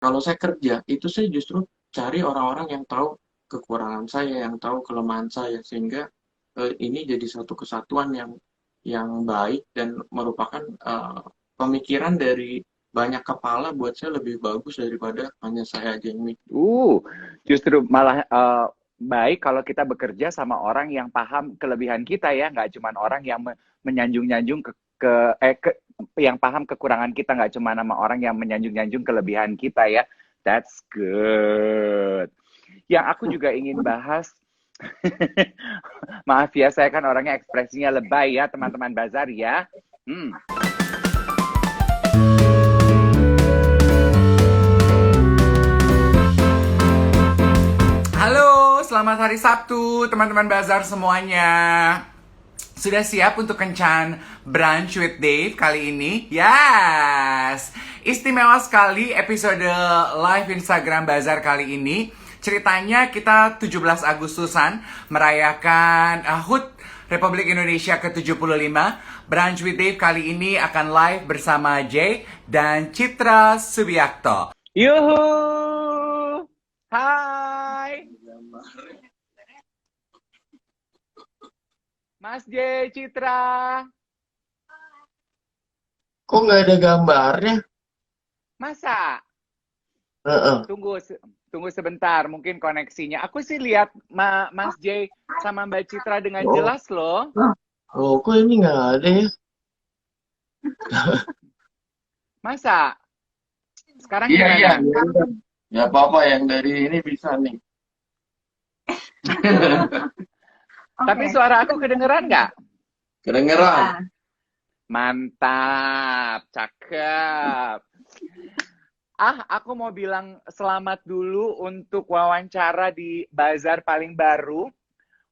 kalau saya kerja, itu saya justru cari orang-orang yang tahu kekurangan saya, yang tahu kelemahan saya, sehingga ini jadi satu kesatuan yang baik dan merupakan pemikiran dari banyak kepala buat saya lebih bagus daripada hanya saya aja yang mikir. Uh, Justru malah baik kalau kita bekerja sama orang yang paham kelebihan kita ya, nggak cuma orang yang menyanjung-nyanjung ke yang paham kekurangan kita, nggak cuma nama orang yang menyanjung-nyanjung kelebihan kita ya. That's good. Yang aku juga ingin bahas, maaf ya, saya kan orangnya ekspresinya lebay ya, teman-teman Bazar ya. Hmm. Halo, selamat hari Sabtu, teman-teman Bazar semuanya. Sudah siap untuk kencan Brunch with Dave kali ini? Yes! Istimewa sekali episode live Instagram Bazar kali ini. Ceritanya kita 17 Agustusan merayakan HUT Republik Indonesia ke-75. Brunch with Dave kali ini akan live bersama Jay dan Citra Subiakto. Yuhu! Hai! Mas J, Citra. Kok nggak ada gambarnya? Masa? Heeh. Tunggu tunggu sebentar, mungkin koneksinya. Aku sih lihat Mas J sama Mbak Citra dengan Oh, jelas loh. oh, kok ini nggak ada ya? Masa? Sekarang Iya, iya, gimana? ya udah. Ya apa-apa yang dari ini bisa nih. Tapi suara aku kedengeran nggak? Kedengeran. Mantap, cakep. Aku mau bilang selamat dulu untuk wawancara di Bazar paling baru,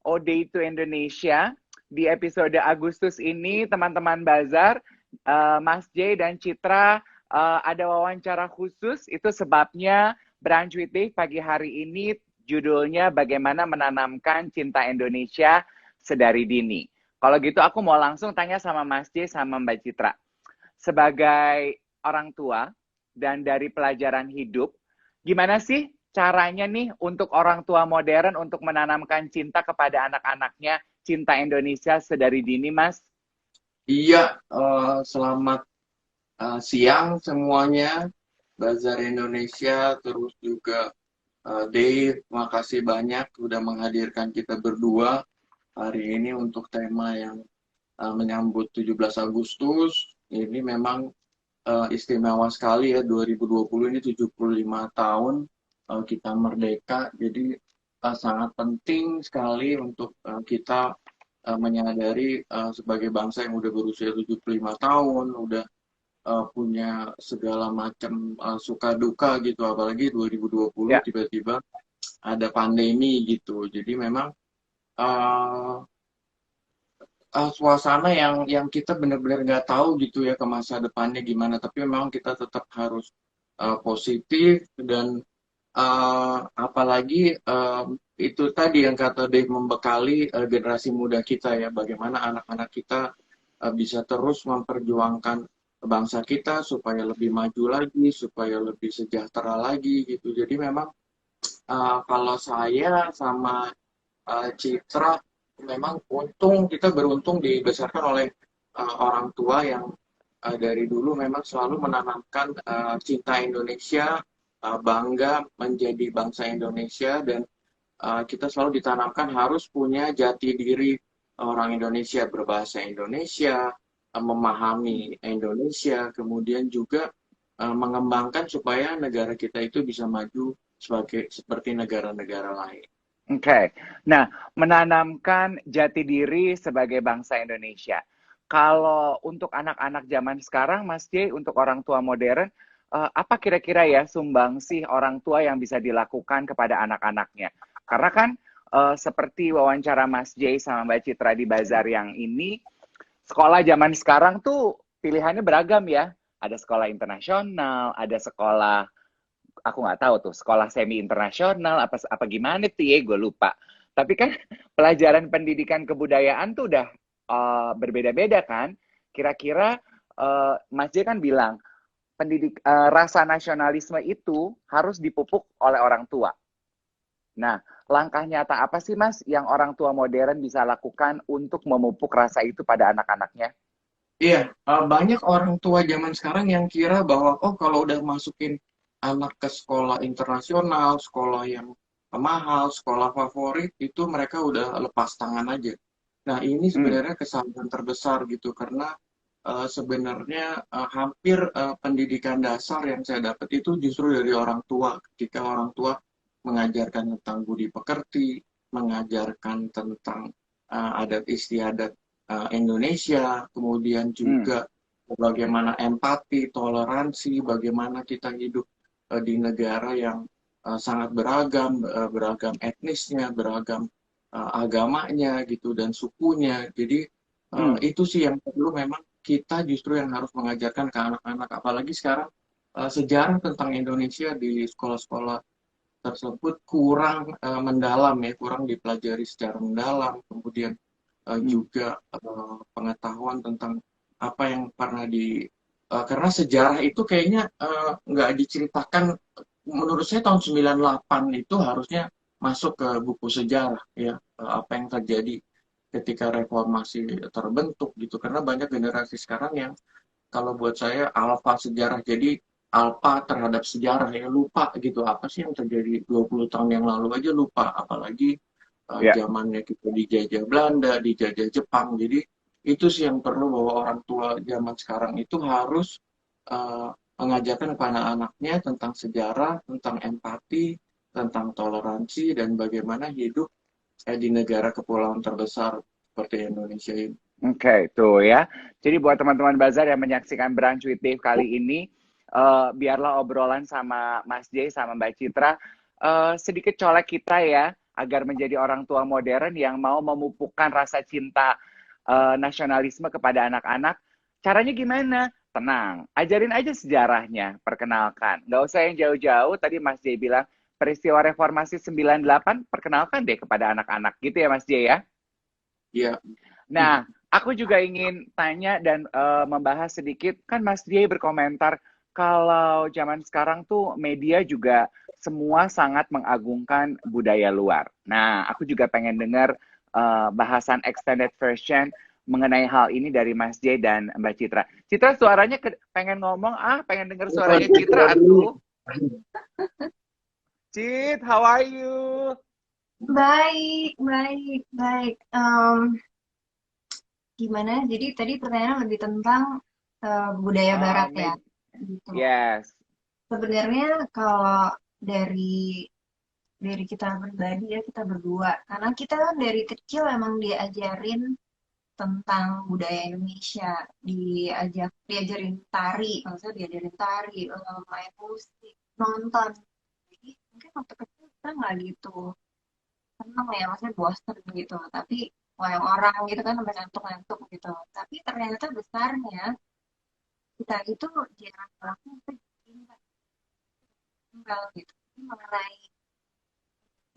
Ode to Indonesia. Di episode Agustus ini, teman-teman Bazar, Mas J dan Citra ada wawancara khusus. Itu sebabnya Brunch with Dave pagi hari ini judulnya Bagaimana Menanamkan Cinta Indonesia Sedari Dini. Kalau gitu aku mau langsung tanya sama Mas J sama Mbak Citra. Sebagai orang tua dan dari pelajaran hidup, gimana sih caranya nih untuk orang tua modern untuk menanamkan cinta kepada anak-anaknya, cinta Indonesia sedari dini, Mas? Iya, selamat siang semuanya. Bazar Indonesia, terus juga Dave, makasih banyak sudah menghadirkan kita berdua hari ini untuk tema yang menyambut 17 Agustus. Ini memang istimewa sekali ya, 2020 ini 75 tahun kita merdeka. Jadi sangat penting sekali untuk kita menyadari sebagai bangsa yang udah berusia 75 tahun, udah punya segala macam suka duka gitu, apalagi 2020 Ya, tiba-tiba ada pandemi gitu. Jadi memang uh, suasana yang kita benar-benar nggak tahu gitu ya ke masa depannya gimana. Tapi memang kita tetap harus positif dan apalagi itu tadi yang kata Dave, membekali generasi muda kita ya, bagaimana anak-anak kita bisa terus memperjuangkan bangsa kita supaya lebih maju lagi, supaya lebih sejahtera lagi gitu. Jadi memang kalau saya sama Citra, memang kita beruntung dibesarkan oleh orang tua yang dari dulu memang selalu menanamkan cinta Indonesia, bangga menjadi bangsa Indonesia, dan kita selalu ditanamkan harus punya jati diri orang Indonesia, berbahasa Indonesia, memahami Indonesia, kemudian juga mengembangkan supaya negara kita itu bisa maju seperti negara-negara lain. oke. Okay. Nah, menanamkan jati diri sebagai bangsa Indonesia. Kalau untuk anak-anak zaman sekarang, Mas J, untuk orang tua modern, apa kira-kira ya sumbangsih orang tua yang bisa dilakukan kepada anak-anaknya? Karena kan seperti wawancara Mas J sama Mbak Citra di Bazar yang ini, sekolah zaman sekarang tuh pilihannya beragam ya. Ada sekolah internasional, ada sekolah, aku nggak tahu tuh, sekolah semi internasional apa gimana tuh ya, gue lupa. Tapi kan pelajaran pendidikan kebudayaan tuh udah berbeda-beda kan. Kira-kira Mas J kan bilang rasa nasionalisme itu harus dipupuk oleh orang tua. Nah, langkah nyata apa sih Mas yang orang tua modern bisa lakukan untuk memupuk rasa itu pada anak-anaknya? Iya, banyak orang tua zaman sekarang yang kira bahwa oh kalau udah masukin anak ke sekolah internasional, sekolah yang mahal, sekolah favorit itu mereka udah lepas tangan aja. Nah, ini Hmm, sebenarnya kesalahan terbesar gitu karena sebenarnya hampir pendidikan dasar yang saya dapat itu justru dari orang tua. Ketika orang tua mengajarkan tentang budi pekerti, mengajarkan tentang adat istiadat Indonesia, kemudian hmm, juga bagaimana empati, toleransi, bagaimana kita hidup di negara yang sangat beragam, beragam etnisnya, beragam agamanya gitu dan sukunya. Jadi hmm. itu sih yang perlu memang kita justru yang harus mengajarkan ke anak-anak, apalagi sekarang sejarah tentang Indonesia di sekolah-sekolah tersebut kurang mendalam ya, kurang dipelajari secara mendalam. Kemudian Hmm. juga pengetahuan tentang apa yang pernah karena sejarah itu kayaknya nggak diceritakan menurut saya tahun 98 itu harusnya masuk ke buku sejarah ya apa yang terjadi ketika reformasi terbentuk gitu karena banyak generasi sekarang yang kalau buat saya alfa sejarah jadi alfa terhadap sejarah ya lupa gitu apa sih yang terjadi 20 tahun yang lalu aja lupa apalagi Ya, zamannya kita dijajah Belanda, dijajah Jepang. Jadi itu sih yang perlu bahwa orang tua zaman sekarang itu harus uh, mengajarkan kepada anaknya tentang sejarah, tentang empati, tentang toleransi dan bagaimana hidup di negara kepulauan terbesar seperti Indonesia ini. oke, tuh ya. Jadi buat teman-teman Bazar yang menyaksikan Brunch with Dave kali ini, biarlah obrolan sama Mas J sama Mbak Citra sedikit colek kita ya, agar menjadi orang tua modern yang mau memupukkan rasa cinta nasionalisme kepada anak-anak. Caranya gimana? Tenang, ajarin aja sejarahnya, perkenalkan. Nggak usah yang jauh-jauh, tadi Mas J bilang peristiwa reformasi 98, perkenalkan deh kepada anak-anak. Gitu ya Mas J ya? Ya, Nah, aku juga ingin tanya dan membahas sedikit, kan Mas Diay berkomentar kalau zaman sekarang tuh media juga semua sangat mengagungkan budaya luar. Nah, aku juga pengen dengar bahasan extended version mengenai hal ini dari Mas J dan Mbak Citra. Citra suaranya pengen ngomong, pengen dengar bukan suaranya Citra Citra dulu. atuh. Cit, how are you? Baik, baik, baik. Gimana? Jadi tadi pertanyaan lebih tentang budaya Barat ya, gitu. Yes. Sebenarnya kalau dari kita pribadi ya kita berdua, karena kita kan dari kecil emang diajarin tentang budaya Indonesia, diajarin tari, maksudnya diajarin tari, main musik, nonton. Jadi mungkin waktu kecil kita nggak gitu seneng ya maksudnya bosen gitu tapi kayak orang gitu kan sampai ngantuk-ngantuk gitu tapi ternyata besarnya kita itu jarang melakukan tinggal gitu. Jadi mengenai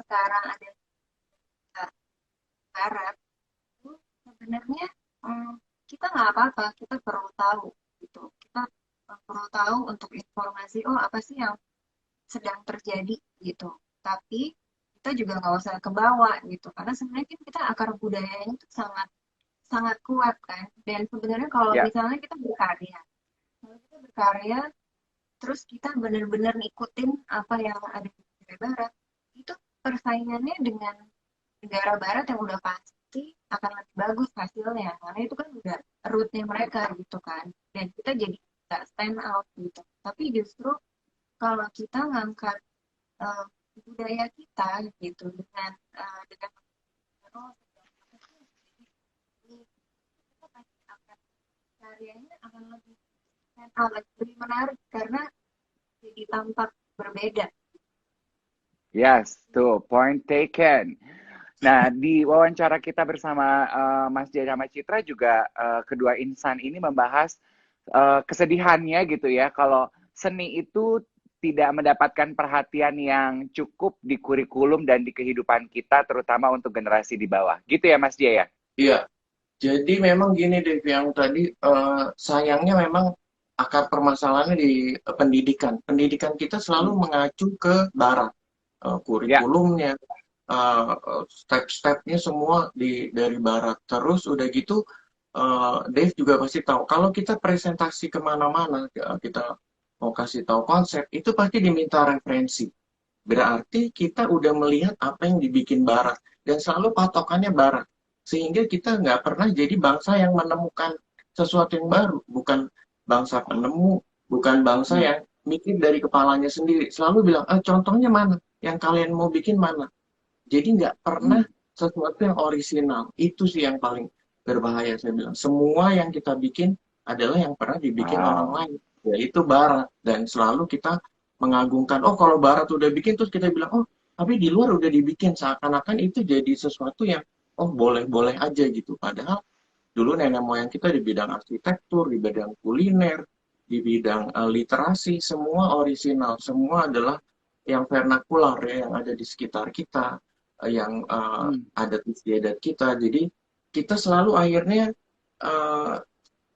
sekarang ada barat itu sebenarnya hmm, kita nggak apa-apa kita perlu tahu gitu kita perlu tahu untuk informasi oh apa sih yang sedang terjadi gitu tapi kita juga nggak usah ke bawah gitu karena sebenarnya kan kita akar budayanya itu sangat sangat kuat kan dan sebenarnya kalau Ya. misalnya kita berkarya kalau kita berkarya terus kita benar-benar ngikutin apa yang ada di negara barat itu persaingannya dengan negara barat yang udah pasti akan lebih bagus hasilnya karena itu kan udah rootnya mereka gitu kan dan kita jadi nggak stand out gitu tapi justru kalau kita ngangkat eh, budaya kita gitu dengan oh, ini kita pasti akan karyanya akan lebih lebih menarik karena jadi tampak berbeda. Yes, tuh point taken. Nah, di wawancara kita bersama Mas Jaya sama Citra juga kedua insan ini membahas kesedihannya gitu ya, kalau seni itu tidak mendapatkan perhatian yang cukup di kurikulum dan di kehidupan kita, terutama untuk generasi di bawah. Gitu ya, Mas Jaya? Iya, jadi memang gini deh yang tadi sayangnya memang akar permasalahannya di pendidikan. Pendidikan kita selalu mengacu ke barat. Ya. Kurikulumnya, step-stepnya semua dari barat. Terus udah gitu, Dave juga pasti tahu, kalau kita presentasi kemana-mana, kita mau kasih tahu konsep, itu pasti diminta referensi. Berarti kita udah melihat apa yang dibikin barat. Dan selalu patokannya barat. Sehingga kita nggak pernah jadi bangsa yang menemukan sesuatu yang baru. Bukan bangsa penemu, bukan bangsa Hmm. yang mikir dari kepalanya sendiri. Selalu bilang, contohnya mana? Yang kalian mau bikin mana? Jadi nggak pernah Hmm. sesuatu yang orisinal. Itu sih yang paling berbahaya, saya bilang. Semua yang kita bikin adalah yang pernah dibikin orang Wow. lain, yaitu barat. Dan selalu kita mengagungkan, oh kalau barat udah bikin, terus kita bilang, oh tapi di luar udah dibikin. Seakan-akan itu jadi sesuatu yang, oh boleh-boleh aja gitu. Padahal dulu nenek moyang kita di bidang arsitektur, di bidang kuliner, di bidang literasi, semua orisinal. Semua adalah yang vernakular ya, yang ada di sekitar kita, yang Hmm. adat istiadat kita. Jadi kita selalu akhirnya uh,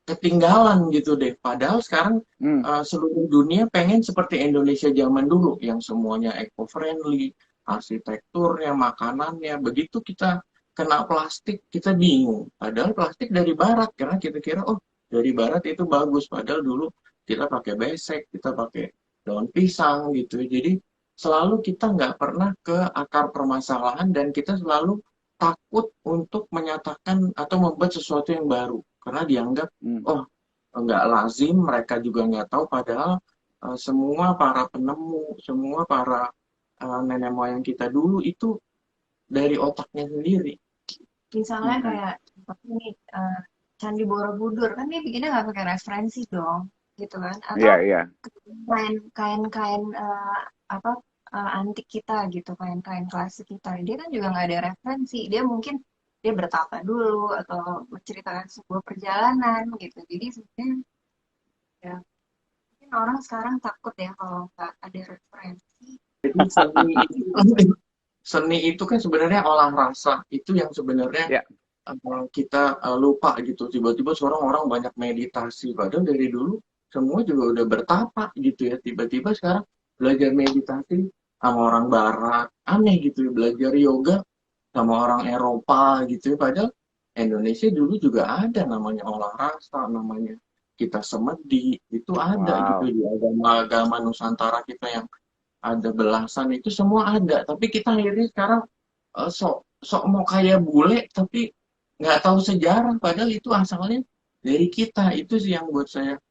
ketinggalan gitu deh. Padahal sekarang Hmm. seluruh dunia pengen seperti Indonesia zaman dulu, yang semuanya eco-friendly, arsitekturnya, makanannya. Begitu kita kena plastik, kita bingung. Padahal plastik dari barat, karena kita kira, oh dari barat itu bagus. Padahal dulu kita pakai besek, kita pakai daun pisang gitu. Jadi selalu kita nggak pernah ke akar permasalahan dan kita selalu takut untuk menyatakan atau membuat sesuatu yang baru. Karena dianggap, Hmm. oh nggak lazim, mereka juga nggak tahu. Padahal semua para penemu, semua para nenek moyang kita dulu itu dari otaknya sendiri. Misalnya Hmm. kayak seperti ini, Candi Borobudur kan dia bikinnya nggak pakai referensi dong, gitu kan? Atau Iya, iya. kain-kain apa antik kita gitu, kain-kain klasik kita, dia kan juga nggak ada referensi. Dia mungkin dia bertapa dulu atau menceritakan sebuah perjalanan gitu. Jadi sebenarnya ya mungkin orang sekarang takut ya kalau nggak ada referensi. Jadi seni itu kan sebenarnya olah rasa. Itu yang sebenarnya Ya. kita lupa gitu. Tiba-tiba seorang orang banyak meditasi. Padahal dari dulu semua juga udah bertapa gitu ya. Tiba-tiba sekarang belajar meditasi sama orang barat. Aneh gitu ya. Belajar yoga sama orang Eropa gitu ya. Padahal Indonesia dulu juga ada namanya olah rasa, namanya kita semedi. Itu ada gitu Wow. di agama-agama Nusantara kita yang ada belasan, itu semua ada. Tapi kita akhirnya sekarang sok sok mau kayak bule tapi nggak tahu sejarah, padahal itu asalnya dari kita. Itu sih yang buat saya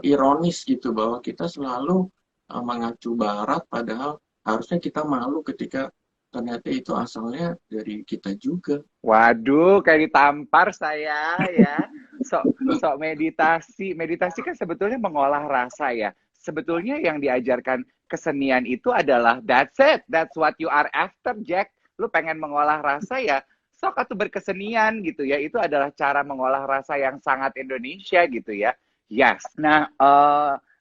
ironis gitu, bahwa kita selalu mengacu barat, padahal harusnya kita malu ketika ternyata itu asalnya dari kita juga. Waduh, kayak ditampar saya ya. Sok meditasi. Meditasi kan sebetulnya mengolah rasa ya. Sebetulnya yang diajarkan kesenian itu adalah that's it. That's what you are after, Jack. Lu pengen mengolah rasa ya. Sok atau berkesenian gitu ya. Itu adalah cara mengolah rasa yang sangat Indonesia gitu ya. Yes. Nah,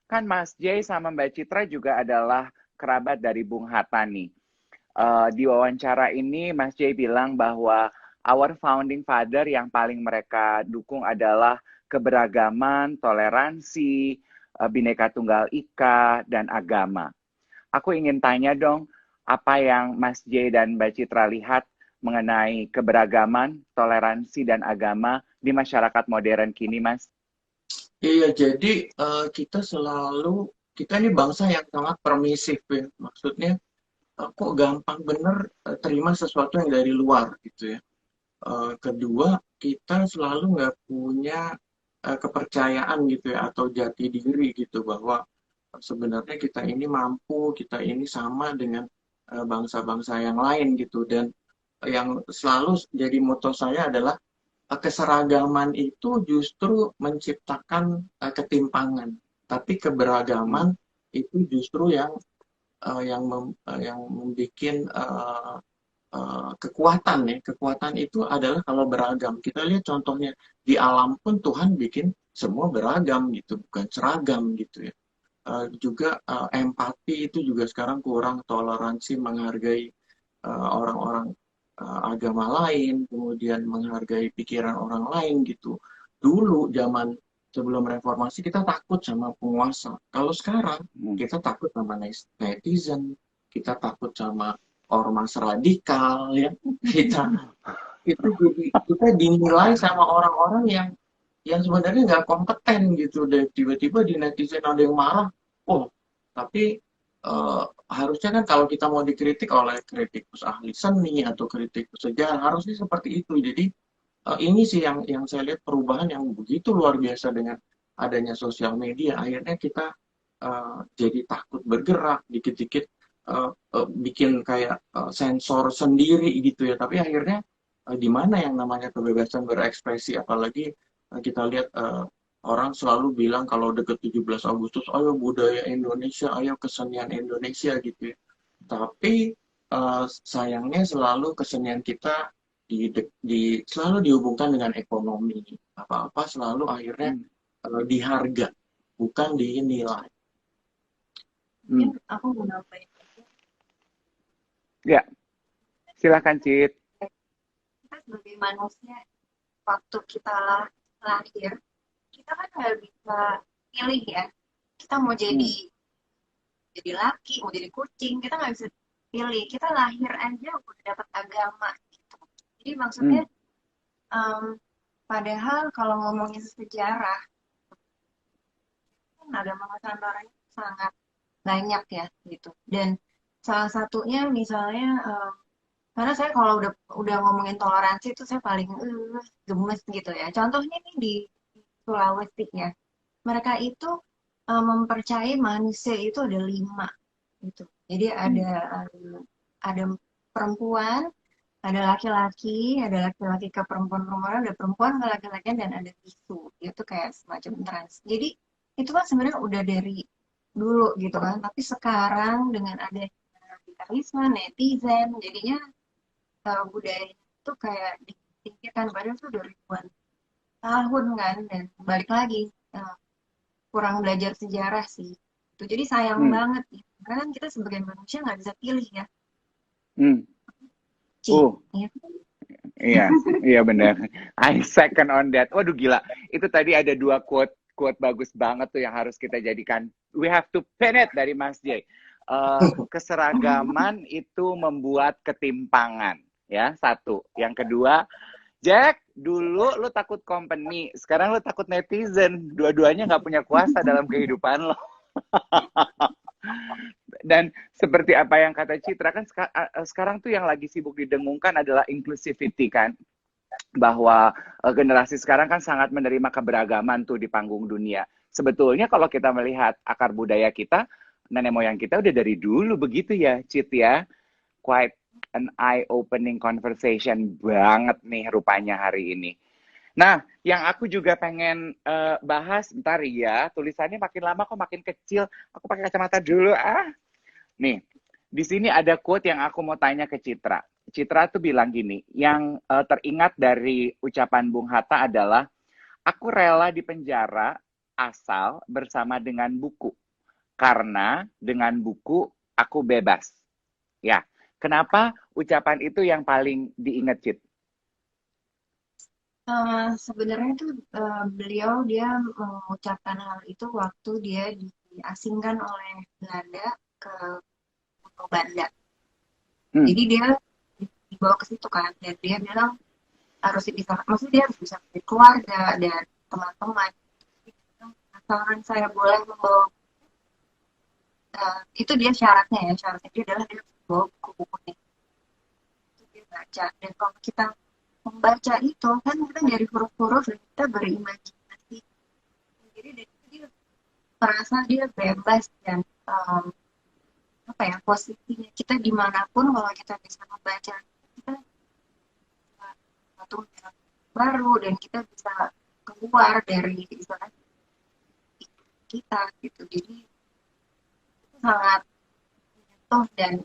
kan Mas Jay sama Mbak Citra juga adalah kerabat dari Bung Hatta nih. Di wawancara ini Mas Jay bilang bahwa our founding father yang paling mereka dukung adalah keberagaman, toleransi, Bhinneka Tunggal Ika, dan agama. Aku ingin tanya dong, apa yang Mas Jay dan Mbak Citra lihat mengenai keberagaman, toleransi, dan agama di masyarakat modern kini, Mas? Iya, jadi kita ini bangsa yang sangat permisif ya. Maksudnya kok gampang bener terima sesuatu yang dari luar gitu ya. Kedua, kita selalu nggak punya kepercayaan gitu ya, atau jati diri gitu, bahwa sebenarnya kita ini mampu, kita ini sama dengan bangsa-bangsa yang lain gitu. Dan yang selalu jadi moto saya adalah keseragaman itu justru menciptakan ketimpangan, tapi Hmm. keberagaman itu justru yang membuat kekuatan ya. Kekuatan itu adalah kalau beragam. Kita lihat contohnya di alam pun Tuhan bikin semua beragam gitu, bukan seragam gitu ya. Juga empati itu juga sekarang kurang, toleransi, menghargai orang-orang agama lain, kemudian menghargai pikiran orang lain gitu. Dulu zaman Sebelum reformasi kita takut sama penguasa. Kalau sekarang kita takut sama netizen, kita takut sama ormas radikal, ya. Kita dinilai sama orang-orang yang sebenarnya nggak kompeten gitu. Dan tiba-tiba di netizen ada yang marah. Oh, tapi harusnya kan kalau kita mau dikritik oleh kritikus ahli seni atau kritikus sejarah harusnya seperti itu. Jadi ini sih yang saya lihat perubahan yang begitu luar biasa dengan adanya sosial media. Akhirnya kita jadi takut bergerak, dikit-dikit bikin kayak sensor sendiri gitu ya. Tapi akhirnya di mana yang namanya kebebasan berekspresi, apalagi kita lihat orang selalu bilang kalau deket 17 Agustus, ayo budaya Indonesia, ayo kesenian Indonesia gitu ya. Tapi sayangnya selalu kesenian kita selalu dihubungkan dengan ekonomi. Apa-apa selalu akhirnya diharga, bukan dinilai. Mungkin aku mau nambahin. Ya, silakan Cit. Kita sebagai manusia, waktu kita lahir, kita kan nggak bisa pilih ya. Kita mau jadi laki, mau jadi kucing, kita nggak bisa pilih. Kita lahir aja udah dapat agama gitu. Jadi maksudnya padahal kalau ngomongin sejarah, kan agama Nusantara sangat banyak ya gitu. Dan salah satunya misalnya karena saya kalau udah ngomongin toleransi itu saya paling gemes gitu ya. Contohnya nih di Sulawesi ya, mereka itu mempercayai manusia itu ada 5 gitu. Jadi ada perempuan, ada laki-laki ke perempuan, ada perempuan ke laki-laki, dan ada bisu. Itu kayak semacam trans. Jadi itu kan sebenarnya udah dari dulu gitu kan. Tapi sekarang dengan adanya kapitalisme, netizen, jadinya budaya itu kayak ditinggikan, padahal itu udah ribuan tahun kan. Dan balik lagi kurang belajar sejarah sih. Jadi sayang banget nih. Karena kan kita sebagai manusia nggak bisa pilih ya. Iya benar. I second on that. Waduh gila. Itu tadi ada 2 quote bagus banget tuh yang harus kita jadikan. We have to pin it dari Mas J. Keseragaman itu membuat ketimpangan. Ya, 1. Yang kedua, Jack, dulu lu takut company, sekarang lu takut netizen. Dua-duanya nggak punya kuasa dalam kehidupan lo. Dan seperti apa yang kata Citra kan sekarang tuh yang lagi sibuk didengungkan adalah inclusivity kan, bahwa generasi sekarang kan sangat menerima keberagaman tuh di panggung dunia. Sebetulnya kalau kita melihat akar budaya kita, nenek moyang kita udah dari dulu begitu ya, Cit ya. Quite an eye-opening conversation banget nih rupanya hari ini. Nah, yang aku juga pengen bahas, bentar ya, tulisannya makin lama kok makin kecil. Aku pakai kacamata dulu Nih, di sini ada quote yang aku mau tanya ke Citra. Citra tuh bilang gini, yang teringat dari ucapan Bung Hatta adalah, aku rela di penjara asal bersama dengan buku. Karena dengan buku aku bebas. Ya, kenapa ucapan itu yang paling diingat, Cit? Sebenarnya itu beliau dia mengucapkan hal itu waktu dia diasingkan oleh Belanda ke Pulau Banda. Jadi dia dibawa ke situ kan, dan dia bilang harus bisa, maksudnya dia harus bisa keluarga dan teman-teman. Asalkan saya boleh membawa itu dia syaratnya dia adalah dia harus membawa buku-bukunya. Itu dia baca, dan kalau kita membaca itu kan kita dari huruf-huruf dan kita berimajinasi. Jadi dari itu dia merasa dia bebas dan posisinya kita dimanapun kalau kita bisa membaca kita satu baru dan kita bisa keluar dari istilah kita gitu. Jadi itu sangat menyentuh dan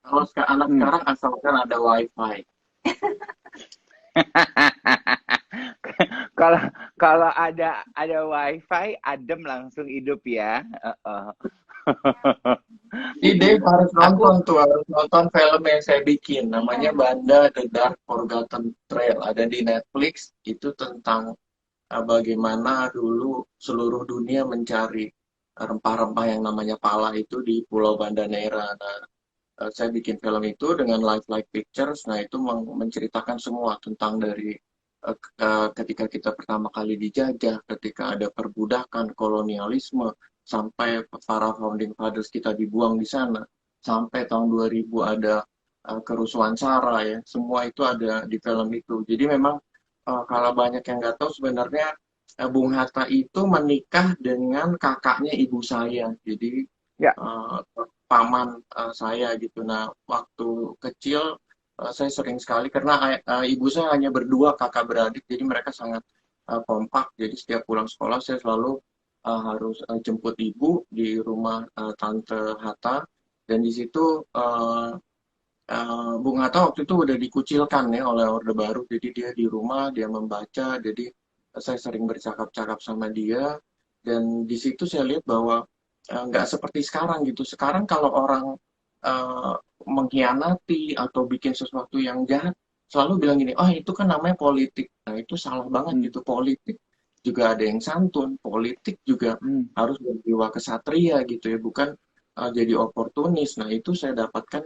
Kalau anak sekarang asalkan ada wifi. Kalau ada wifi, adem langsung hidup ya. Jadi Dave harus Aku nonton tuh, harus nonton film yang saya bikin. Namanya Iya. Banda The Dark Forgotten Trail. Ada di Netflix. Itu tentang bagaimana dulu seluruh dunia mencari rempah-rempah yang namanya pala itu di Pulau Banda Neira. Nah, saya bikin film itu dengan live pictures. Nah, itu menceritakan semua tentang dari ketika kita pertama kali dijajah, ketika ada perbudakan, kolonialisme, sampai para founding fathers kita dibuang di sana, sampai tahun 2000 ada kerusuhan SARA ya, semua itu ada di film itu. Jadi memang kalau banyak yang nggak tahu sebenarnya Bung Hatta itu menikah dengan kakaknya ibu saya. Jadi ya, eh, paman saya gitu. Nah, waktu kecil saya sering sekali karena ibu saya hanya berdua kakak beradik, jadi mereka sangat kompak. Jadi setiap pulang sekolah saya selalu harus jemput ibu di rumah Tante Hatta, dan di situ Bung Hatta waktu itu udah dikucilkan ya oleh Orde Baru, jadi dia di rumah dia membaca, jadi saya sering bercakap-cakap sama dia, dan di situ saya lihat bahwa nggak seperti sekarang gitu. Sekarang kalau orang eh, mengkhianati atau bikin sesuatu yang jahat, selalu bilang gini, oh itu kan namanya politik. Nah itu salah banget hmm, gitu, politik juga ada yang santun, politik juga hmm, harus berjiwa kesatria gitu ya, bukan jadi oportunis. Nah itu saya dapatkan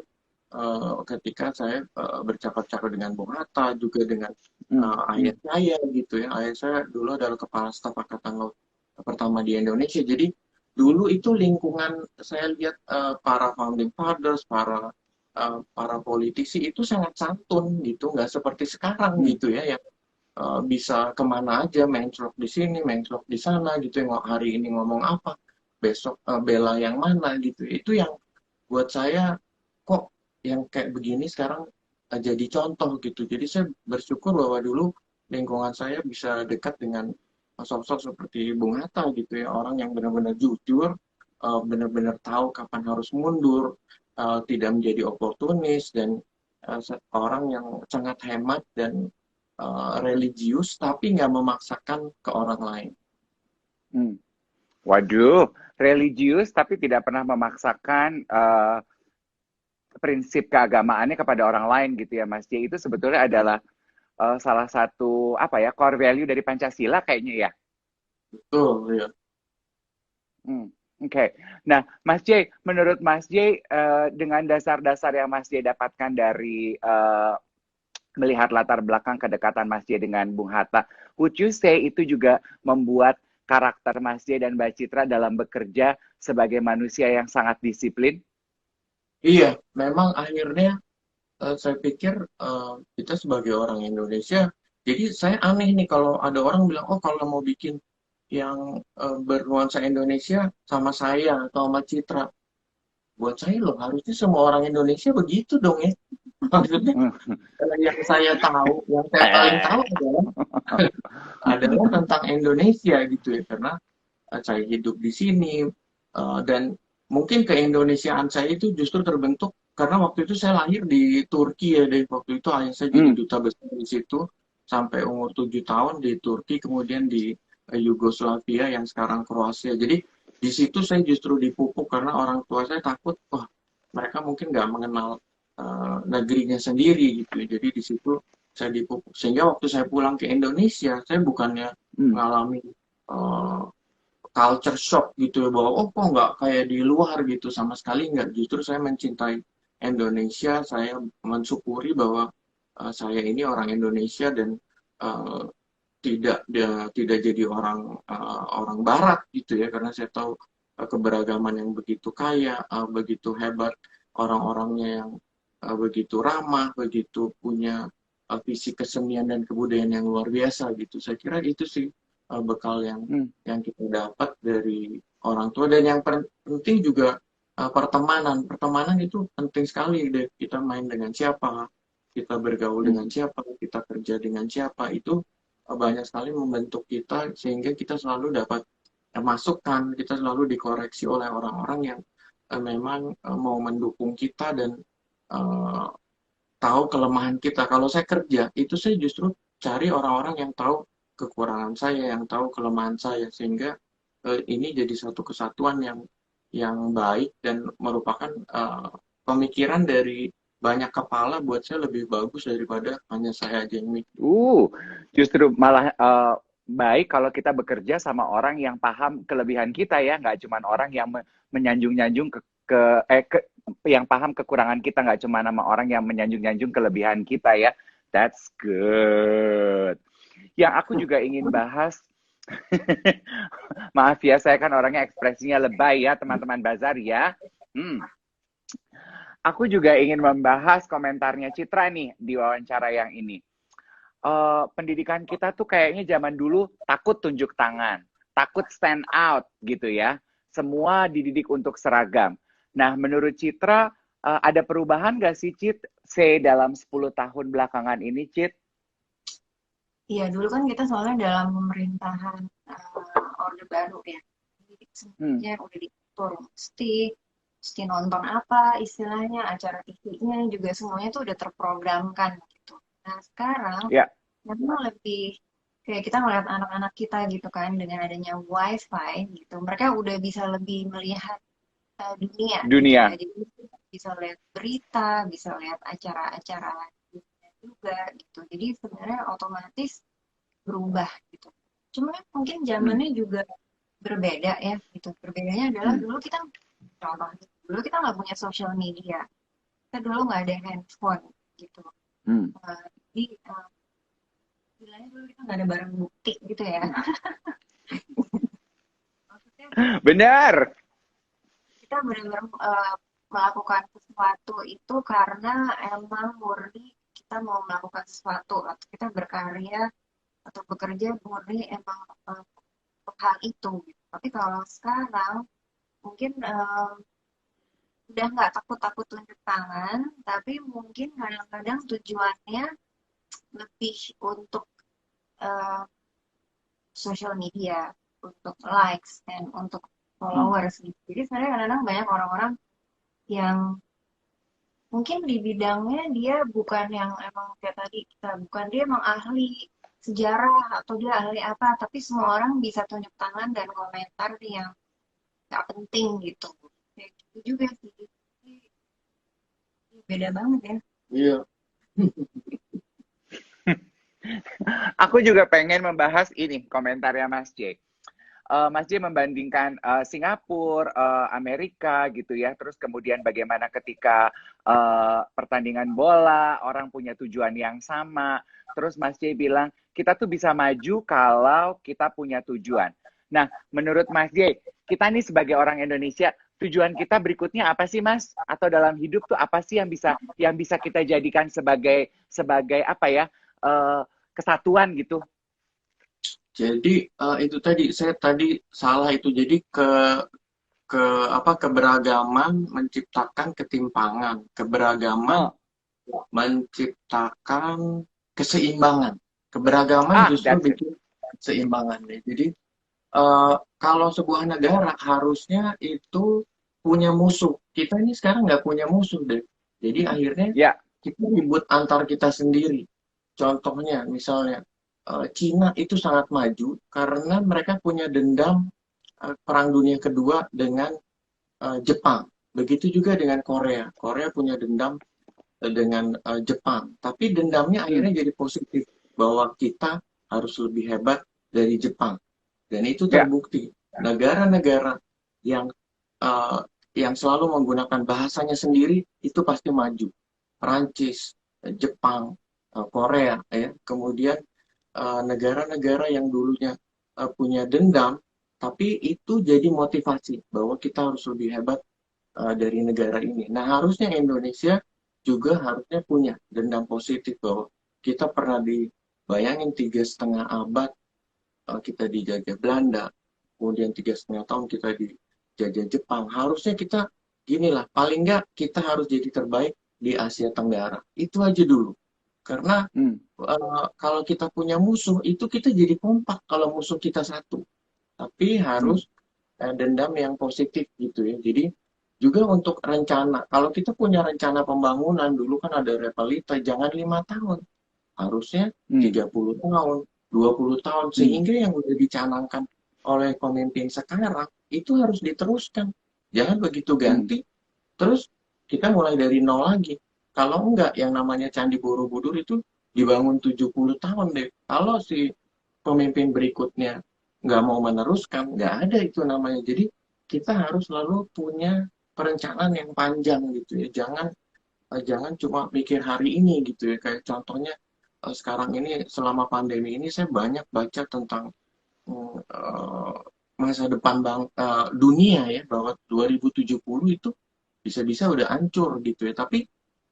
ketika saya bercakap-cakap dengan Bung Hatta, juga dengan hmm, ayah hmm, saya gitu ya. Ayah saya dulu adalah Kepala Staf Angkatan Laut pertama di Indonesia. Jadi dulu itu lingkungan saya lihat para founding fathers, para politisi itu sangat santun gitu, nggak seperti sekarang hmm, gitu ya, yang bisa kemana aja, menclok di sini, menclok di sana gitu, yang hari ini ngomong apa, besok bela yang mana gitu. Itu yang buat saya kok yang kayak begini sekarang jadi contoh gitu. Jadi saya bersyukur bahwa dulu lingkungan saya bisa dekat dengan sosok seperti Bung Hatta gitu ya, orang yang benar-benar jujur, benar-benar tahu kapan harus mundur, tidak menjadi oportunis, dan orang yang sangat hemat dan religius tapi nggak memaksakan ke orang lain. hmm. Waduh, religius tapi tidak pernah memaksakan prinsip keagamaannya kepada orang lain gitu ya Mas J. Itu sebetulnya adalah salah satu apa ya core value dari Pancasila kayaknya ya. Betul ya. Hmm, Oke. Nah, Mas J, menurut Mas J, dengan dasar-dasar yang Mas J dapatkan dari melihat latar belakang kedekatan Mas J dengan Bung Hatta, would you say itu juga membuat karakter Mas J dan Mbak Citra dalam bekerja sebagai manusia yang sangat disiplin? Iya, memang akhirnya saya pikir kita sebagai orang Indonesia, jadi saya aneh nih kalau ada orang bilang, oh kalau mau bikin yang bernuansa Indonesia sama saya atau sama Citra. Buat saya loh, harusnya semua orang Indonesia begitu dong ya. Maksudnya yang saya tahu, yang saya paling tahu adalah tentang Indonesia gitu ya, karena saya hidup di sini, dan mungkin keindonesiaan saya itu justru terbentuk karena waktu itu saya lahir di Turki ya, dari waktu itu ayah saya jadi Hmm, duta besar di situ sampai umur 7 tahun di Turki, kemudian di Yugoslavia yang sekarang Kroasia. Jadi di situ saya justru dipupuk karena orang tua saya takut, wah mereka mungkin nggak mengenal negerinya sendiri gitu ya. Jadi di situ saya dipupuk, sehingga waktu saya pulang ke Indonesia saya bukannya hmm, mengalami uh, culture shock gitu ya, bahwa oh kok nggak kayak di luar gitu, sama sekali nggak. Justru saya mencintai Indonesia, saya mensyukuri bahwa saya ini orang Indonesia, dan uh, tidak jadi orang Barat gitu ya, karena saya tahu keberagaman yang begitu kaya, begitu hebat, orang-orangnya yang begitu ramah, begitu punya visi kesenian dan kebudayaan yang luar biasa gitu. Saya kira itu sih bekal hmm, yang kita dapat dari orang tua, dan yang penting juga pertemanan. Pertemanan itu penting sekali deh. Kita main dengan siapa, kita bergaul hmm, dengan siapa, kita kerja dengan siapa, itu banyak sekali membentuk kita sehingga kita selalu dapat masukan, kita selalu dikoreksi oleh orang-orang yang memang mau mendukung kita dan eh, tahu kelemahan kita. Kalau saya kerja, itu saya justru cari orang-orang yang tahu kekurangan saya, yang tahu kelemahan saya, sehingga ini jadi satu kesatuan yang yang baik dan merupakan pemikiran dari banyak kepala buat saya lebih bagus daripada hanya saya aja yang mikir. Justru malah baik kalau kita bekerja sama orang yang paham kelebihan kita ya, nggak cuma orang yang menyanjung-nyanjung yang paham kekurangan kita, nggak cuma nama orang yang menyanjung-nyanjung kelebihan kita ya. That's good. Yang aku juga ingin bahas, maaf ya, saya kan orangnya ekspresinya lebay ya, teman-teman Bazar ya. Aku juga ingin membahas komentarnya Citra nih di wawancara yang ini. Pendidikan kita tuh kayaknya zaman dulu takut tunjuk tangan, takut stand out gitu ya. Semua dididik untuk seragam. Nah, menurut Citra, ada perubahan nggak sih, Cit? Dalam 10 tahun belakangan ini, Cit? Iya, dulu kan kita soalnya dalam pemerintahan Orde Baru ya. Jadi semuanya udah diatur, mesti nonton apa istilahnya, acara TV-nya juga semuanya tuh udah terprogramkan gitu. Nah, sekarang memang lebih kayak kita ngeliat anak-anak kita gitu kan, dengan adanya wifi gitu, mereka udah bisa lebih melihat dunia. Gitu ya. Jadi bisa lihat berita, bisa lihat acara-acara juga gitu. Jadi sebenarnya otomatis berubah gitu. Cuma mungkin zamannya juga berbeda ya gitu. Berbedanya adalah dulu kita nggak punya social media. Kita dulu nggak ada handphone gitu. Jadi istilahnya dulu kita nggak ada barang bukti gitu ya. Maksudnya benar. Kita benar-benar melakukan sesuatu itu karena emang murni kita mau melakukan sesuatu, atau kita berkarya atau bekerja murni emang hal itu gitu. Tapi kalau sekarang mungkin udah nggak takut-takut tunjuk tangan, tapi mungkin kadang-kadang tujuannya lebih untuk social media, untuk likes dan untuk followers gitu. Jadi sebenarnya kadang-kadang banyak orang-orang yang mungkin di bidangnya dia bukan yang emang kayak tadi bukan dia emang ahli sejarah atau dia ahli apa, tapi semua orang bisa tunjuk tangan dan komentar yang nggak penting gitu. Kayak gitu juga sih. Beda banget ya. Iya. Aku juga pengen membahas ini komentarnya Mas J. Mas J membandingkan Singapura, Amerika gitu ya. Terus kemudian bagaimana ketika pertandingan bola, orang punya tujuan yang sama. Terus Mas J bilang, kita tuh bisa maju kalau kita punya tujuan. Nah, menurut Mas J, kita nih sebagai orang Indonesia, tujuan kita berikutnya apa sih, Mas? Atau dalam hidup tuh apa sih yang bisa kita jadikan sebagai apa ya? Kesatuan gitu. Jadi itu tadi saya salah itu. Jadi keberagaman menciptakan ketimpangan, keberagaman menciptakan keseimbangan, keberagaman justru bikin keseimbangan. Jadi kalau sebuah negara harusnya itu punya musuh. Kita ini sekarang nggak punya musuh deh. Jadi akhirnya kita ribut antar kita sendiri. Contohnya misalnya Cina itu sangat maju karena mereka punya dendam Perang Dunia Kedua dengan Jepang. Begitu juga dengan Korea. Korea punya dendam dengan Jepang. Tapi dendamnya akhirnya jadi positif bahwa kita harus lebih hebat dari Jepang. Dan itu terbukti. Negara-negara yang selalu menggunakan bahasanya sendiri itu pasti maju. Perancis, Jepang, Korea, ya. Kemudian negara-negara yang dulunya punya dendam, tapi itu jadi motivasi bahwa kita harus lebih hebat dari negara ini. Nah, harusnya Indonesia juga harusnya punya dendam positif bahwa kita pernah dibayangin 3,5 abad kita dijajah Belanda, kemudian 3,5 tahun kita dijajah Jepang. Harusnya kita ginilah, paling nggak kita harus jadi terbaik di Asia Tenggara. Itu aja dulu. Karena kalau kita punya musuh, itu kita jadi kompak kalau musuh kita satu. Tapi harus dendam yang positif gitu ya. Jadi juga untuk rencana. Kalau kita punya rencana pembangunan, dulu kan ada Repalita, jangan 5 tahun. Harusnya 30 tahun, 20 tahun. Sehingga yang udah dicanangkan oleh pemimpin sekarang, itu harus diteruskan. Jangan begitu Hmm. ganti, terus kita mulai dari nol lagi. Kalau enggak, yang namanya Candi Borobudur itu dibangun 70 tahun deh. Kalau si pemimpin berikutnya nggak mau meneruskan, nggak ada itu namanya. Jadi kita harus selalu punya perencanaan yang panjang gitu ya. Jangan cuma mikir hari ini gitu ya. Kayak contohnya sekarang ini selama pandemi ini saya banyak baca tentang masa depan dunia ya, bahwa 2070 itu bisa-bisa udah hancur gitu ya. Tapi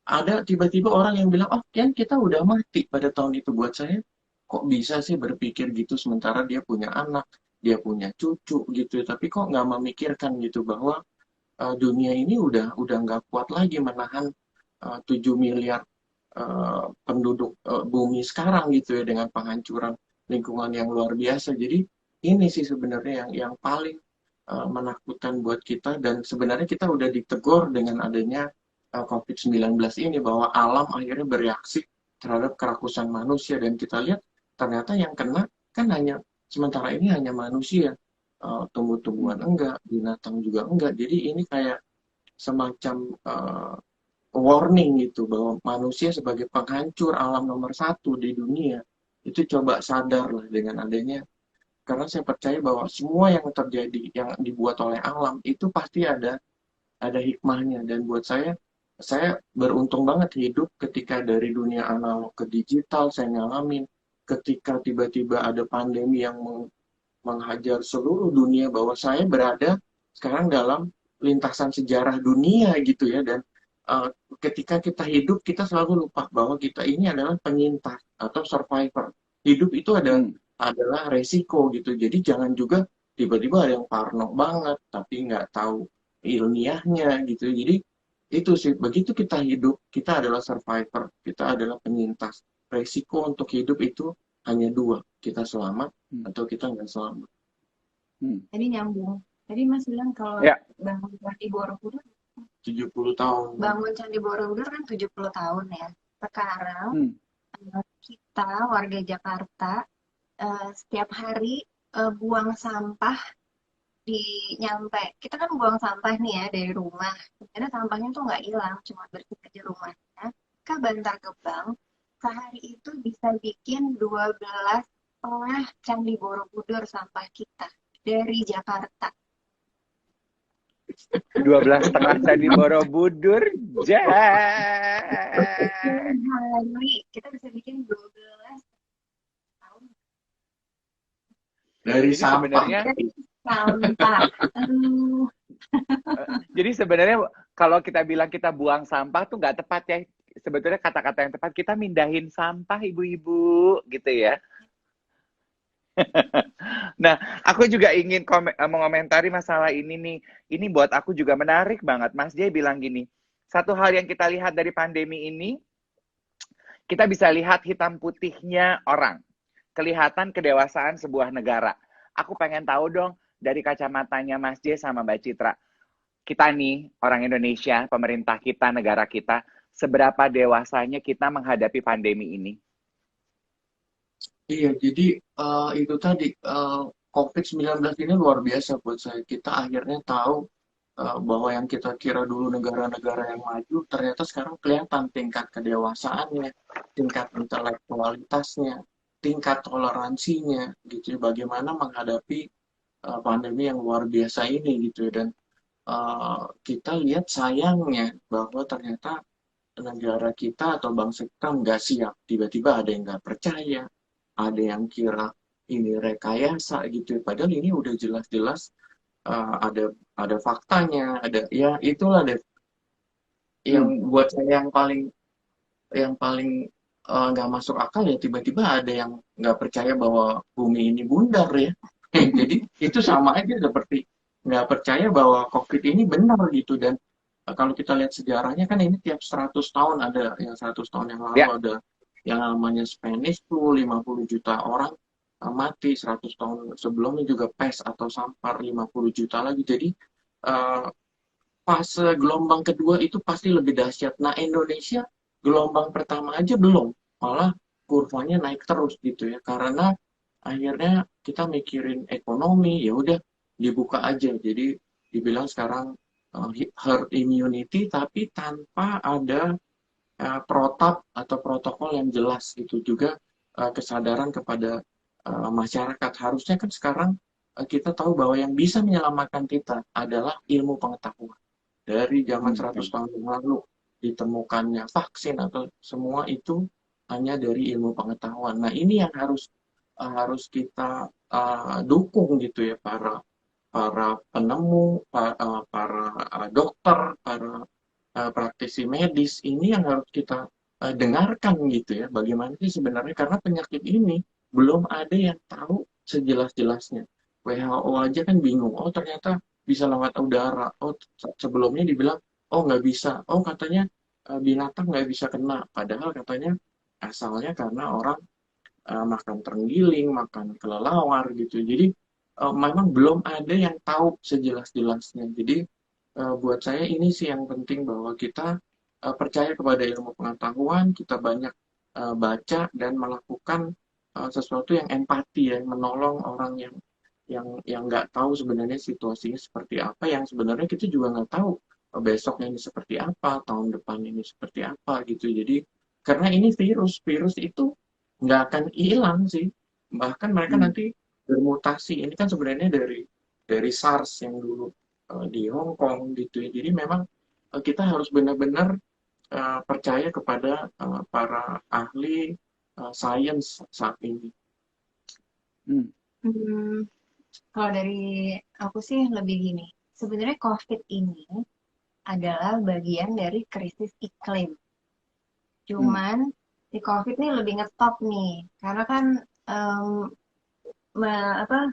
ada tiba-tiba orang yang bilang, oh kan kita udah mati pada tahun itu. Buat saya, kok bisa sih berpikir gitu sementara dia punya anak, dia punya cucu gitu ya. Tapi kok nggak memikirkan gitu bahwa dunia ini udah nggak kuat lagi menahan 7 miliar penduduk bumi sekarang gitu ya, dengan penghancuran lingkungan yang luar biasa. Jadi ini sih sebenarnya yang paling menakutkan buat kita, dan sebenarnya kita udah ditegur dengan adanya COVID-19 ini, bahwa alam akhirnya bereaksi terhadap kerakusan manusia, dan kita lihat ternyata yang kena kan hanya sementara ini hanya manusia, tumbuh-tumbuhan enggak, binatang juga enggak. Jadi ini kayak semacam warning gitu, bahwa manusia sebagai penghancur alam nomor satu di dunia itu coba sadar lah dengan adanya, karena saya percaya bahwa semua yang terjadi yang dibuat oleh alam itu pasti ada hikmahnya. Dan buat saya beruntung banget hidup ketika dari dunia analog ke digital. Saya ngalamin ketika tiba-tiba ada pandemi yang menghajar seluruh dunia, bahwa saya berada sekarang dalam lintasan sejarah dunia gitu ya. Dan uh, ketika kita hidup, kita selalu lupa bahwa kita ini adalah penyintas atau survivor. Hidup itu Hmm. adalah resiko gitu. Jadi jangan juga tiba-tiba ada yang parno banget tapi nggak tahu ilmiahnya gitu. Jadi itu sih, begitu kita hidup, kita adalah survivor, kita adalah penyintas. Resiko untuk hidup itu hanya dua, kita selamat Hmm. atau kita nggak selamat. Hmm. Tadi nyambung. Tadi Mas bilang kalau Ya. bangun Candi Borobudur, 70 tahun. bangun Candi Borobudur kan 70 tahun ya. Sekarang Hmm. kita warga Jakarta setiap hari buang sampah di nyampe. Kita kan buang sampah nih ya dari rumah. Sebenarnya sampahnya tuh nggak hilang, cuma bersih aja rumahnya. Ke Bantar Gebang, sehari itu bisa bikin 12 setengah Candi Borobudur sampah kita dari Jakarta. 12,5 Candi Borobudur. Hari kita bisa bikin 12 tahun Dari Jadi sampah. sebenarnya sampah. jadi sebenarnya kalau kita bilang kita buang sampah tuh nggak tepat ya. Sebetulnya kata-kata yang tepat kita mindahin sampah ibu-ibu gitu ya. Nah, aku juga ingin mengomentari masalah ini nih. Ini buat aku juga menarik banget. Mas Jay bilang gini, satu hal yang kita lihat dari pandemi ini, kita bisa lihat hitam putihnya orang. Kelihatan kedewasaan sebuah negara. Aku pengen tahu dong dari kacamatanya Mas Jay sama Mbak Citra. Kita nih, orang Indonesia, pemerintah kita, negara kita, seberapa dewasanya kita menghadapi pandemi ini? Iya, jadi itu tadi COVID-19 ini luar biasa buat saya. Kita akhirnya tahu bahwa yang kita kira dulu negara-negara yang maju, ternyata sekarang kelihatan tingkat kedewasaannya, tingkat intelektualitasnya, tingkat toleransinya, gitu ya. Bagaimana menghadapi pandemi yang luar biasa ini, gitu ya. Dan kita lihat sayangnya bahwa ternyata negara kita atau bangsa kita nggak siap. Tiba-tiba ada yang nggak percaya, ada yang kira ini rekayasa gitu ya. Padahal ini udah jelas-jelas ada faktanya, ada ya itulah deh yang buat saya yang paling nggak masuk akal ya, tiba-tiba ada yang nggak percaya bahwa bumi ini bundar ya. Jadi itu sama aja seperti nggak percaya bahwa COVID ini benar gitu. Dan kalau kita lihat sejarahnya kan ini tiap 100 tahun ada, yang 100 tahun yang lalu Ya, ada yang namanya Spanish flu, 50 juta orang mati. 100 tahun sebelumnya juga pes atau sampar, 50 juta lagi. Jadi eh, fase gelombang kedua itu pasti lebih dahsyat. Nah, Indonesia gelombang pertama aja belum, malah kurvanya naik terus gitu ya. Karena akhirnya kita mikirin ekonomi, ya udah dibuka aja. Jadi dibilang sekarang herd immunity, tapi tanpa ada protap atau protokol yang jelas gitu juga, kesadaran kepada masyarakat. Harusnya kan sekarang kita tahu bahwa yang bisa menyelamatkan kita adalah ilmu pengetahuan. Dari zaman 100 tahun yang lalu ditemukannya vaksin atau semua itu hanya dari ilmu pengetahuan. Nah, ini yang harus kita dukung gitu ya, para para penemu, para dokter, para praktisi medis ini yang harus kita dengarkan gitu ya. Bagaimana sih sebenarnya, karena penyakit ini belum ada yang tahu sejelas-jelasnya. WHO aja kan bingung. Oh, ternyata bisa lewat udara. Oh, sebelumnya dibilang oh nggak bisa. Oh, katanya binatang nggak bisa kena. Padahal katanya asalnya karena orang makan terenggiling, makan kelelawar gitu. Jadi memang belum ada yang tahu sejelas-jelasnya. Jadi buat saya ini sih yang penting, bahwa kita percaya kepada ilmu pengetahuan, kita banyak baca dan melakukan sesuatu yang empati, yang menolong orang yang nggak tahu sebenarnya situasinya seperti apa, yang sebenarnya kita juga nggak tahu besoknya ini seperti apa, tahun depan ini seperti apa gitu. Jadi karena ini virus itu nggak akan hilang sih, bahkan mereka nanti bermutasi. Ini kan sebenarnya dari SARS yang dulu di Hong Kong gitu ya. Jadi memang kita harus benar-benar percaya kepada para ahli sains saat ini. Hmm, kalau dari aku sih lebih gini, sebenarnya COVID ini adalah bagian dari krisis iklim. Cuman di COVID ini lebih ngetop nih, karena kan em, apa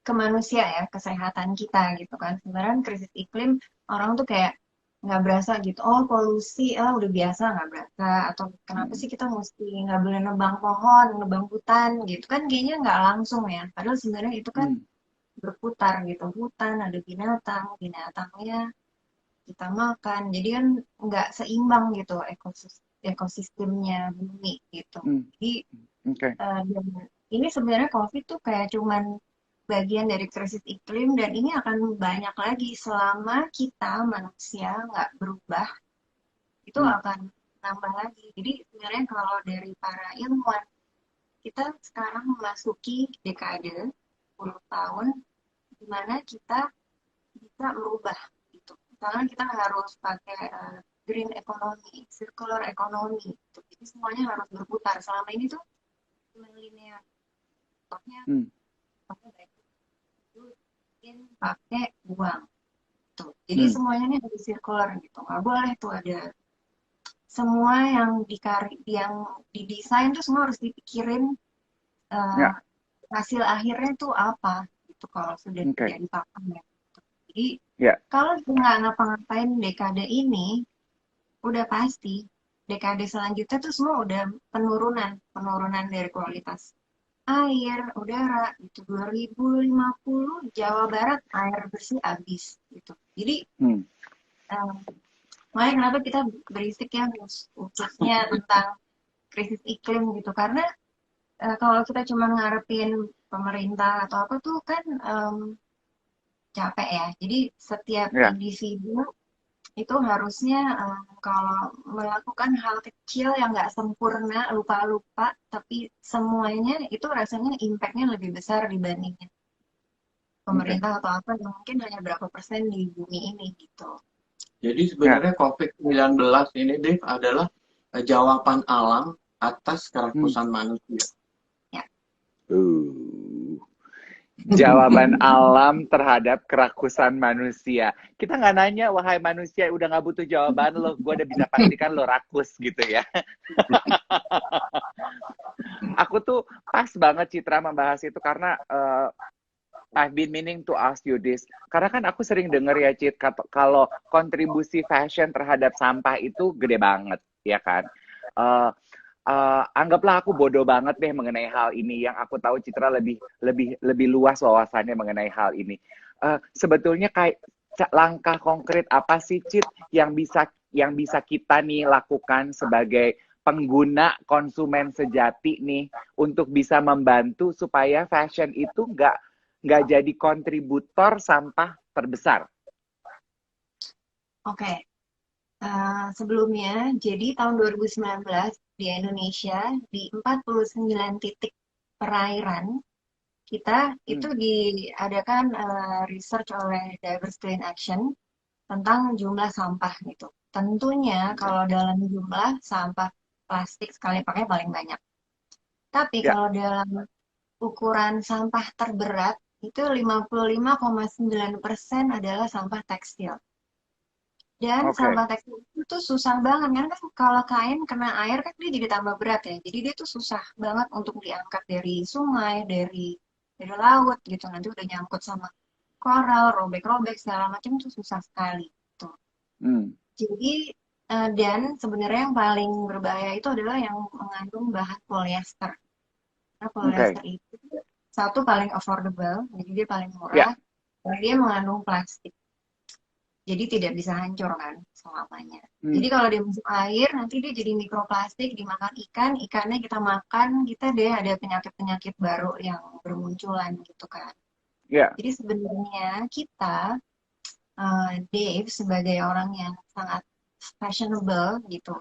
ke manusia ya, kesehatan kita gitu kan. Sebenarnya krisis iklim orang tuh kayak nggak berasa gitu. Oh, polusi, udah biasa nggak berasa. Atau kenapa sih kita mesti nggak boleh nebang pohon, nebang hutan gitu kan? Kayaknya nggak langsung ya. Padahal sebenarnya itu kan berputar gitu. Hutan ada binatang, binatangnya kita makan. Jadi kan nggak seimbang gitu ekosistemnya bumi gitu. Jadi dan ini sebenarnya COVID tuh kayak cuman bagian dari krisis iklim, dan ini akan banyak lagi selama kita manusia nggak berubah, itu akan nambah lagi. Jadi sebenarnya kalau dari para ilmuwan, kita sekarang memasuki dekade 10 tahun di mana kita bisa merubah gitu. Misalnya kita harus pakai green economy, circular economy gitu. Jadi semuanya harus berputar. Selama ini tuh linear. Contohnya pakai pakai uang tuh. Jadi semuanya ini harus circular gitu. Nggak boleh tuh ada semua yang didesain tuh semua harus dipikirin hasil akhirnya tuh apa gitu kalau sudah tidak dipakai. Gitu. Jadi kalau nggak ngapa-ngapain dekade ini, udah pasti dekade selanjutnya tuh semua udah penurunan dari kualitas air, udara gitu. 2050 Jawa Barat air bersih habis gitu. Jadi makanya kenapa kita berisik ya khususnya tentang krisis iklim gitu, karena kalau kita cuma ngarepin pemerintah atau apa tuh kan capek ya. Jadi setiap individu itu harusnya kalau melakukan hal kecil yang nggak sempurna, lupa-lupa, tapi semuanya itu rasanya impact-nya lebih besar dibandingin pemerintah atau apa yang mungkin hanya berapa persen di bumi ini gitu. Jadi sebenarnya COVID-19 ini, Dave, adalah jawaban alam atas kerakusan manusia. Ya. Jawaban alam terhadap kerakusan manusia. Kita nggak nanya, wahai manusia, udah nggak butuh jawaban lo, gue udah bisa pastikan lo rakus gitu ya. Aku tuh pas banget Citra membahas itu karena I've been meaning to ask you this. Karena kan aku sering denger ya Cit, kalau kontribusi fashion terhadap sampah itu gede banget, ya kan? Anggaplah aku bodoh banget deh mengenai hal ini. Yang aku tahu Citra lebih luas wawasannya mengenai hal ini. Sebetulnya kayak langkah konkret apa sih Cit yang bisa kita nih lakukan sebagai pengguna konsumen sejati nih untuk bisa membantu supaya fashion itu nggak jadi kontributor sampah terbesar? Oke. Sebelumnya, jadi tahun 2019 di Indonesia di 49 titik perairan kita itu Hmm, diadakan research oleh Diverse Clean Action tentang jumlah sampah gitu. Tentunya oke. kalau dalam jumlah sampah plastik sekali pakai paling banyak. Tapi Ya, kalau dalam ukuran sampah terberat itu 55,9% adalah sampah tekstil. Dan oke. sampah tekstil itu tuh susah banget kan kalau kain kena air kan dia jadi tambah berat ya. Jadi dia tuh susah banget untuk diangkat dari sungai, dari laut gitu. Nanti udah nyangkut sama koral, robek-robek segala macam tuh susah sekali. Tuh. Hmm, Jadi dan sebenarnya yang paling berbahaya itu adalah yang mengandung bahan polyester. Karena oke. polyester itu satu paling affordable, jadi dia paling Ya, murah, dan dia mengandung plastik. Jadi tidak bisa hancur kan selamanya. Jadi hmm, kalau dia masuk air, nanti dia jadi mikroplastik, dimakan ikan, ikannya kita makan, kita deh ada penyakit-penyakit baru yang bermunculan gitu kan. ya. Jadi sebenarnya kita, Dave sebagai orang yang sangat fashionable gitu,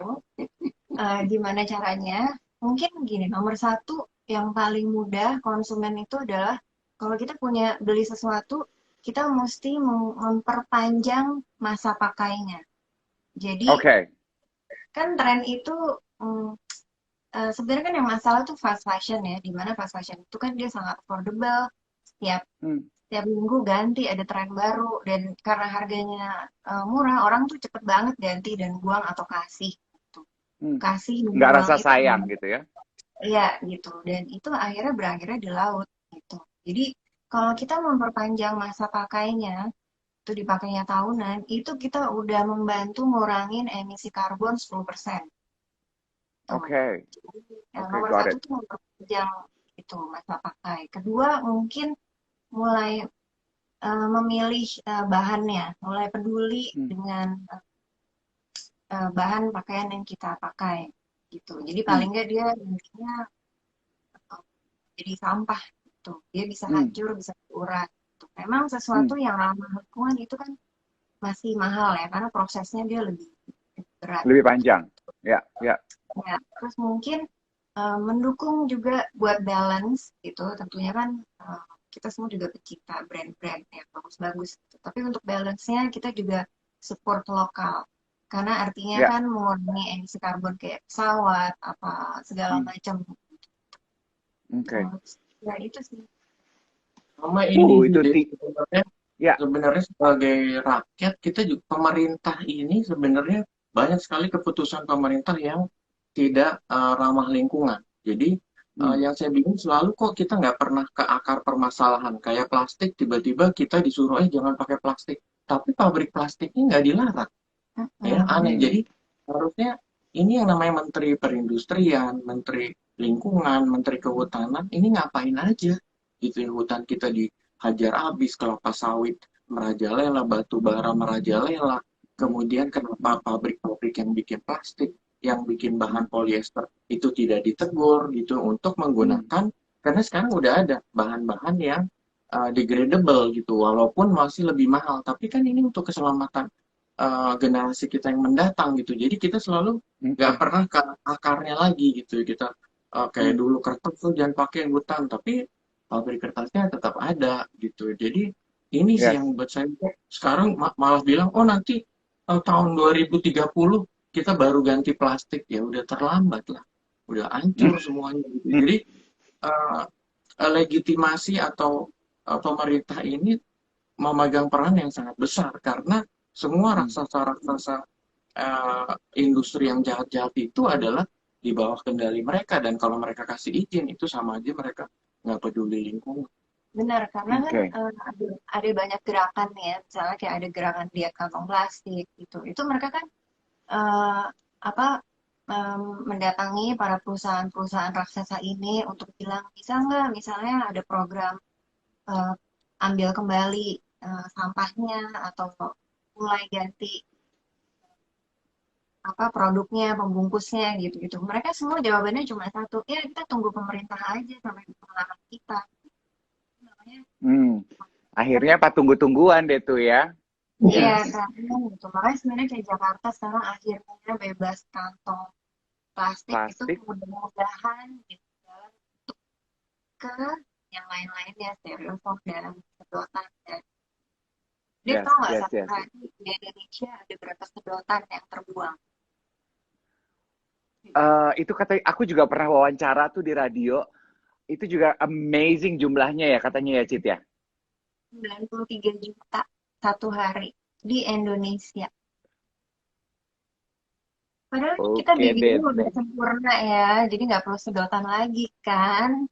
gimana caranya? Mungkin gini, nomor satu yang paling mudah konsumen itu adalah kalau kita punya beli sesuatu, kita mesti memperpanjang masa pakainya. Jadi Oke. kan tren itu mm, sebenarnya kan yang masalah tuh fast fashion ya, di mana fast fashion itu kan dia sangat affordable, setiap Hmm, setiap minggu ganti ada tren baru dan karena harganya murah, orang tuh cepet banget ganti dan buang atau kasih gitu. hmm. Kasih dan Nggak buang rasa itu sayang gitu ya. iya gitu dan itu akhirnya berakhirnya di laut gitu. Jadi kalau kita memperpanjang masa pakainya itu dipakainya tahunan, itu kita udah membantu ngurangin emisi karbon 10%. Tuh. Oke. Jadi, Oke, nomor got satu it. tuh memperpanjang itu masa pakai. Kedua mungkin mulai memilih bahannya, mulai peduli Hmm, dengan bahan pakaian yang kita pakai gitu. Jadi hmm, paling nggak dia nantinya jadi sampah gitu. Dia bisa hmm, hancur, bisa berurat. Gitu. Memang sesuatu hmm. yang ramah lingkungan itu kan masih mahal ya, karena prosesnya dia lebih berat. Lebih panjang. Ya, ya. Ya, terus mungkin mendukung juga buat balance gitu. Tentunya kan kita semua juga pecinta brand-brand yang bagus-bagus. Gitu. Tapi untuk balance-nya kita juga support lokal. Karena artinya Ya. kan mengurangi emisi karbon kayak pesawat, apa segala Hmm, macam. oke. Ya itu sih. Sama ini sih, Itu Dek. Sebenarnya ya. sebenarnya sebagai rakyat kita juga pemerintah ini sebenarnya banyak sekali keputusan pemerintah yang tidak ramah lingkungan. Jadi Hmm, yang saya bingung selalu kok kita nggak pernah ke akar permasalahan kayak plastik tiba-tiba kita disuruh jangan pakai plastik, tapi pabrik plastiknya nggak dilarang ya Mm-mm. aneh. hmm, Jadi harusnya ini yang namanya Menteri Perindustrian, Menteri Lingkungan, Menteri Kehutanan ini ngapain aja gitu ya, hutan kita dihajar habis, kelapa sawit merajalela, batu bara merajalela, kemudian kenapa pabrik-pabrik yang bikin plastik, yang bikin bahan polyester itu tidak ditegur gitu untuk hmm. menggunakan, karena sekarang udah ada bahan-bahan yang degradable gitu walaupun masih lebih mahal, tapi kan ini untuk keselamatan generasi kita yang mendatang gitu. Jadi kita selalu nggak Oke. pernah ke akarnya lagi gitu. Kita kayak Hmm, dulu kertas tuh jangan pakai hutan, tapi pabrik kertasnya tetap ada gitu. Jadi ini sih yang yes. buat saya sekarang malah bilang, oh nanti tahun 2030 kita baru ganti plastik ya udah terlambat lah, udah hancur semuanya gitu. Jadi eh, legitimasi atau pemerintah ini memegang peran yang sangat besar karena semua Hmm. raksasa-raksasa industri yang jahat-jahat itu adalah di bawah kendali mereka dan kalau mereka kasih izin itu sama aja mereka nggak peduli lingkungan. Benar, karena kan Oke. ada banyak gerakan nih ya, misalnya kayak ada gerakan diet kantong plastik gitu. Itu mereka kan eh, apa mendatangi para perusahaan-perusahaan raksasa ini untuk bilang bisa nggak misalnya ada program eh, ambil kembali sampahnya atau mulai ganti apa produknya, pembungkusnya gitu-gitu. Mereka semua jawabannya cuma satu, ya kita tunggu pemerintah aja sampai melarang kita. Namanya Hmm. Akhirnya apa tunggu-tungguan deh tuh ya. Iya Yes. kan, gitu. Makanya sebenarnya kayak Jakarta sekarang akhirnya bebas kantong plastik itu Plastik. mudah-mudahan gitu jalan ke yang lain-lainnya, styrofoam dan sedotan. Dan dia Yes, tahu nggak yes, satu yes. hari di Indonesia ada berapa sedotan yang terbuang? Itu kata aku juga pernah wawancara tuh di radio. Itu juga amazing jumlahnya ya katanya ya, Cit ya. 93 juta satu hari di Indonesia. Padahal kita Oke di deh. diri udah sempurna ya, jadi nggak perlu sedotan lagi kan?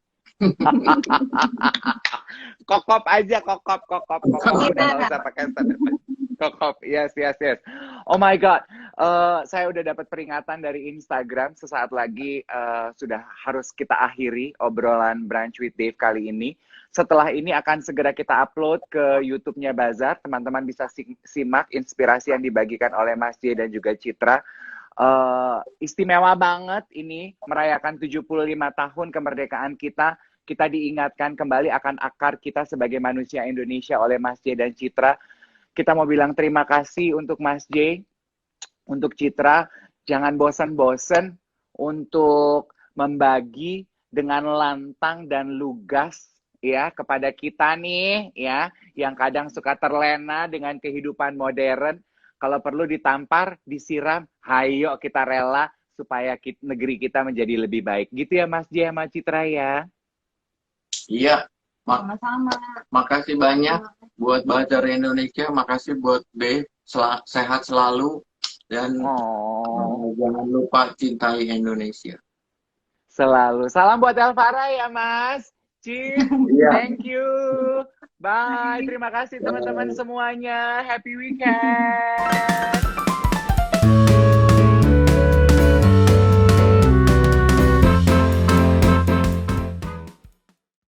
Kokop aja, kokop. Udah nggak Iya. usah pakai sedotan. Kokop, yes, yes, yes. Oh my God, saya udah dapat peringatan dari Instagram. Sesaat lagi sudah harus kita akhiri obrolan Brunch with Dave kali ini. Setelah ini akan segera kita upload ke YouTube-nya Bazar. Teman-teman bisa simak inspirasi yang dibagikan oleh Mas J dan juga Citra. Istimewa banget ini merayakan 75 tahun kemerdekaan kita. Kita diingatkan kembali akan akar kita sebagai manusia Indonesia oleh Mas J dan Citra. Kita mau bilang terima kasih untuk Mas J, untuk Citra. Jangan bosan-bosan untuk membagi dengan lantang dan lugas ya kepada kita nih ya yang kadang suka terlena dengan kehidupan modern. Kalau perlu ditampar, disiram, hayo kita rela supaya negeri kita menjadi lebih baik. Gitu ya Mas J sama Citra ya. Iya, Sama-sama. makasih banyak buat Bazar Indonesia, makasih buat Dave, sehat selalu, dan Oh, jangan lupa cintai Indonesia. selalu. Salam buat Elvara ya Mas. Cit, Iya. thank you. Bye. Terima kasih teman-teman semuanya. Happy weekend.